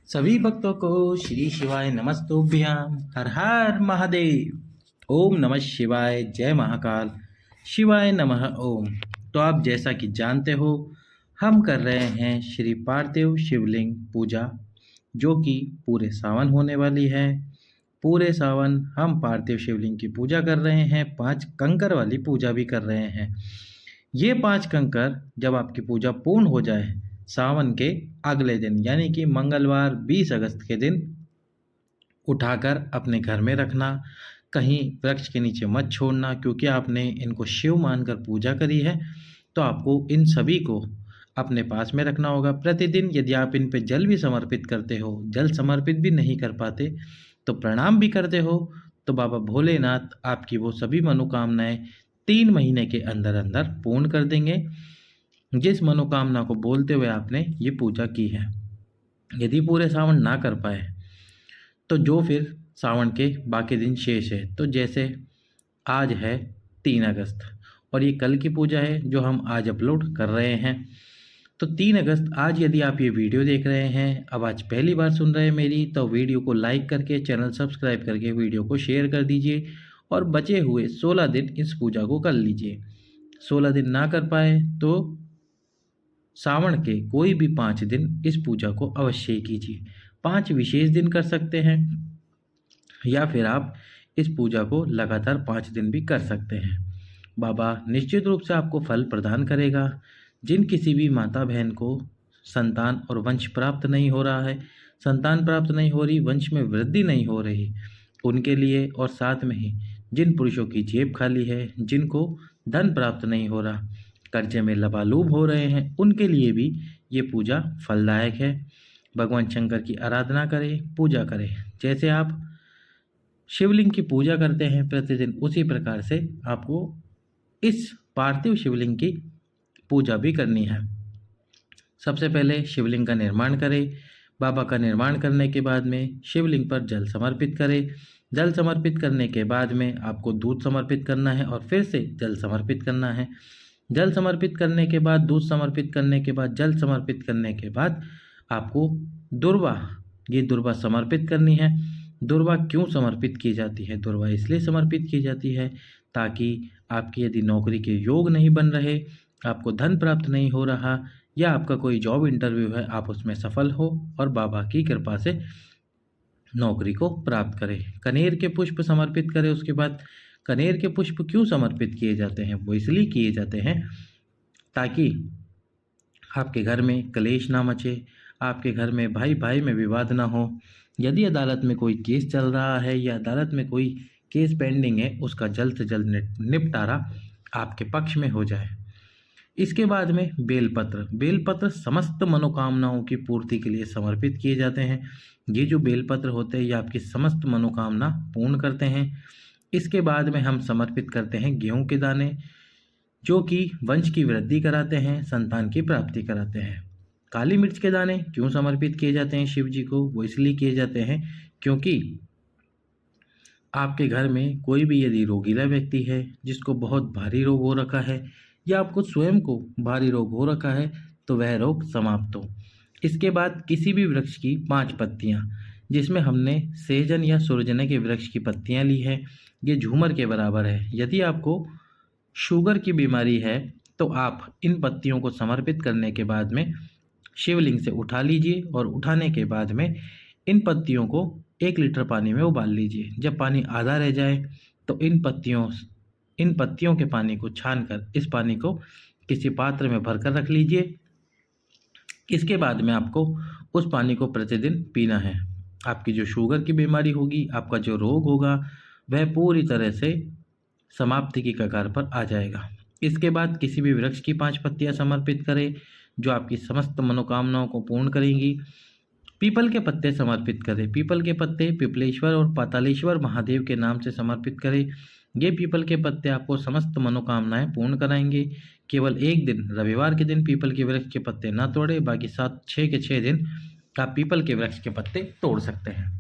सभी भक्तों को श्री शिवाय नमस्तुभ्याम। हर हर महादेव। ओम नमः शिवाय। जय महाकाल। शिवाय नमः ओम। तो आप जैसा कि जानते हो, हम कर रहे हैं श्री पार्थिव शिवलिंग पूजा, जो कि पूरे सावन होने वाली है। पूरे सावन हम पार्थिव शिवलिंग की पूजा कर रहे हैं, 5 कंकर वाली पूजा भी कर रहे हैं। ये 5 कंकर जब आपकी पूजा पूर्ण हो जाए, सावन के अगले दिन यानी कि मंगलवार 20 अगस्त के दिन उठाकर अपने घर में रखना, कहीं वृक्ष के नीचे मत छोड़ना, क्योंकि आपने इनको शिव मानकर पूजा करी है। तो आपको इन सभी को अपने पास में रखना होगा। प्रतिदिन यदि आप इन पे जल भी समर्पित करते हो, जल समर्पित भी नहीं कर पाते तो प्रणाम भी करते हो, तो बाबा भोलेनाथ आपकी वो सभी मनोकामनाएं 3 महीने के अंदर अंदर पूर्ण कर देंगे, जिस मनोकामना को बोलते हुए आपने ये पूजा की है। यदि पूरे सावन ना कर पाए तो जो फिर सावन के बाकी दिन शेष है, तो जैसे आज है 3 अगस्त और ये कल की पूजा है जो हम आज अपलोड कर रहे हैं। तो 3 अगस्त आज यदि आप ये वीडियो देख रहे हैं, अब आज पहली बार सुन रहे हैं मेरी, तो वीडियो को लाइक करके चैनल सब्सक्राइब करके वीडियो को शेयर कर दीजिए और बचे हुए 16 दिन इस पूजा को कर लीजिए। 16 दिन ना कर पाए तो सावन के कोई भी 5 दिन इस पूजा को अवश्य ही कीजिए। 5 विशेष दिन कर सकते हैं या फिर आप इस पूजा को लगातार 5 दिन भी कर सकते हैं। बाबा निश्चित रूप से आपको फल प्रदान करेगा। जिन किसी भी माता बहन को संतान और वंश प्राप्त नहीं हो रहा है, संतान प्राप्त नहीं हो रही, वंश में वृद्धि नहीं हो रही, उनके लिए, और साथ में ही जिन पुरुषों की जेब खाली है, जिनको धन प्राप्त नहीं हो रहा, कर्जे में लबालूब हो रहे हैं, उनके लिए भी ये पूजा फलदायक है। भगवान शंकर की आराधना करें, पूजा करें। जैसे आप शिवलिंग की पूजा करते हैं प्रतिदिन, उसी प्रकार से आपको इस पार्थिव शिवलिंग की पूजा भी करनी है। सबसे पहले शिवलिंग का निर्माण करें। बाबा का निर्माण करने के बाद में शिवलिंग पर जल समर्पित करें। जल समर्पित करने के बाद में आपको दूध समर्पित करना है और फिर से जल समर्पित करना है। जल समर्पित करने के बाद, दूध समर्पित करने के बाद, जल समर्पित करने के बाद आपको दुर्वा, ये दुर्वा समर्पित करनी है। दुर्वा क्यों समर्पित की जाती है? दुर्वा इसलिए समर्पित की जाती है ताकि आपकी यदि नौकरी के योग नहीं बन रहे, आपको धन प्राप्त नहीं हो रहा, या आपका कोई जॉब इंटरव्यू है, आप उसमें सफल हो और बाबा की कृपा से नौकरी को प्राप्त करें। कनेर के पुष्प समर्पित करें। उसके बाद कनेर के पुष्प क्यों समर्पित किए जाते हैं? वो इसलिए किए जाते हैं ताकि आपके घर में कलेश ना मचे, आपके घर में भाई भाई में विवाद ना हो। यदि अदालत में कोई केस चल रहा है या अदालत में कोई केस पेंडिंग है, उसका जल्द से जल्द निपटारा आपके पक्ष में हो जाए। इसके बाद में बेलपत्र। बेलपत्र समस्त मनोकामनाओं की पूर्ति के लिए समर्पित किए जाते हैं। ये जो बेलपत्र होते हैं ये आपकी समस्त मनोकामना पूर्ण करते हैं। इसके बाद में हम समर्पित करते हैं गेहूं के दाने, जो कि वंश की वृद्धि कराते हैं, संतान की प्राप्ति कराते हैं। काली मिर्च के दाने क्यों समर्पित किए जाते हैं शिव जी को? वो इसलिए किए जाते हैं क्योंकि आपके घर में कोई भी यदि रोगीला व्यक्ति है, जिसको बहुत भारी रोग हो रखा है, या आपको स्वयं को भारी रोग हो रखा है, तो वह रोग समाप्त हो। इसके बाद किसी भी वृक्ष की 5 पत्तियां, जिसमें हमने सहजन या सुरजने के वृक्ष की पत्तियां ली है, ये झूमर के बराबर है। यदि आपको शुगर की बीमारी है तो आप इन पत्तियों को समर्पित करने के बाद में शिवलिंग से उठा लीजिए और उठाने के बाद में इन पत्तियों को 1 लीटर पानी में उबाल लीजिए। जब पानी आधा रह जाए तो इन पत्तियों के पानी को छानकर इस पानी को किसी पात्र में भरकर रख लीजिए। इसके बाद में आपको उस पानी को प्रतिदिन पीना है। आपकी जो शुगर की बीमारी होगी, आपका जो रोग होगा, वह पूरी तरह से समाप्ति की कगार पर आ जाएगा। इसके बाद किसी भी वृक्ष की 5 पत्तियां समर्पित करें, जो आपकी समस्त मनोकामनाओं को पूर्ण करेंगी। पीपल के पत्ते समर्पित करें। पीपल के पत्ते पिपलेश्वर और पातालेश्वर महादेव के नाम से समर्पित करें। ये पीपल के पत्ते आपको समस्त मनोकामनाएं पूर्ण कराएंगे। केवल एक दिन, रविवार के दिन पीपल के वृक्ष के पत्ते ना तोड़ें, बाकी 6 के 6 दिन आप पीपल के वृक्ष के पत्ते तोड़ सकते हैं।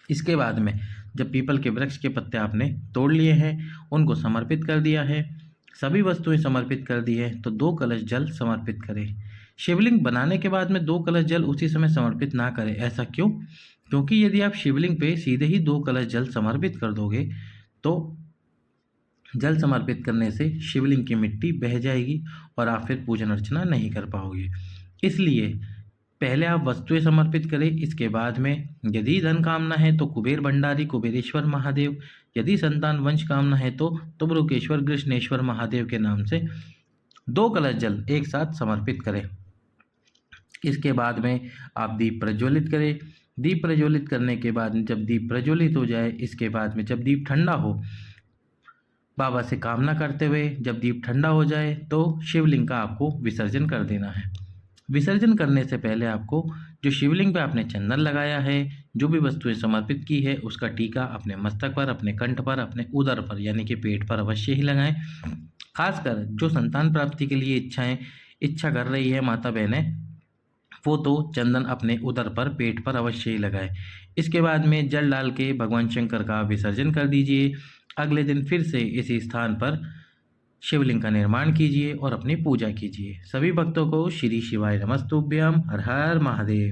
इसके बाद में जब पीपल के वृक्ष के पत्ते आपने तोड़ लिए हैं, उनको समर्पित कर दिया है, सभी वस्तुएं समर्पित कर दी है, तो 2 कलश जल समर्पित करें। शिवलिंग बनाने के बाद में 2 कलश जल उसी समय समर्पित ना करें। ऐसा क्यों? क्योंकि यदि आप शिवलिंग पे सीधे ही 2 कलश जल समर्पित कर दोगे तो जल समर्पित करने से शिवलिंग की मिट्टी बह जाएगी और आप फिर पूजन अर्चना नहीं कर पाओगे। इसलिए पहले आप वस्तुएं समर्पित करें, इसके बाद में यदि धन कामना है तो कुबेर भंडारी कुबेरेश्वर महादेव, यदि संतान वंश कामना है तो तुबरुकेश्वर कृष्णेश्वर महादेव के नाम से 2 कलश जल एक साथ समर्पित करें। इसके बाद में आप दीप प्रज्वलित करें। दीप प्रज्वलित करने के बाद जब दीप प्रज्वलित हो जाए, इसके बाद में जब दीप ठंडा हो, बाबा से कामना करते हुए जब दीप ठंडा हो जाए तो शिवलिंग का आपको विसर्जन कर देना है। विसर्जन करने से पहले आपको जो शिवलिंग पे आपने चंदन लगाया है, जो भी वस्तुएं समर्पित की है, उसका टीका अपने मस्तक पर, अपने कंठ पर, अपने उदर पर यानी कि पेट पर अवश्य ही लगाएं। खासकर जो संतान प्राप्ति के लिए इच्छा कर रही है माता बहनें, वो तो चंदन अपने उदर पर, पेट पर अवश्य ही लगाए। इसके बाद में जल डाल के भगवान शंकर का विसर्जन कर दीजिए। अगले दिन फिर से इसी स्थान पर शिवलिंग का निर्माण कीजिए और अपनी पूजा कीजिए। सभी भक्तों को श्री शिवाय नमस्तुभ्यम। हर हर महादेव।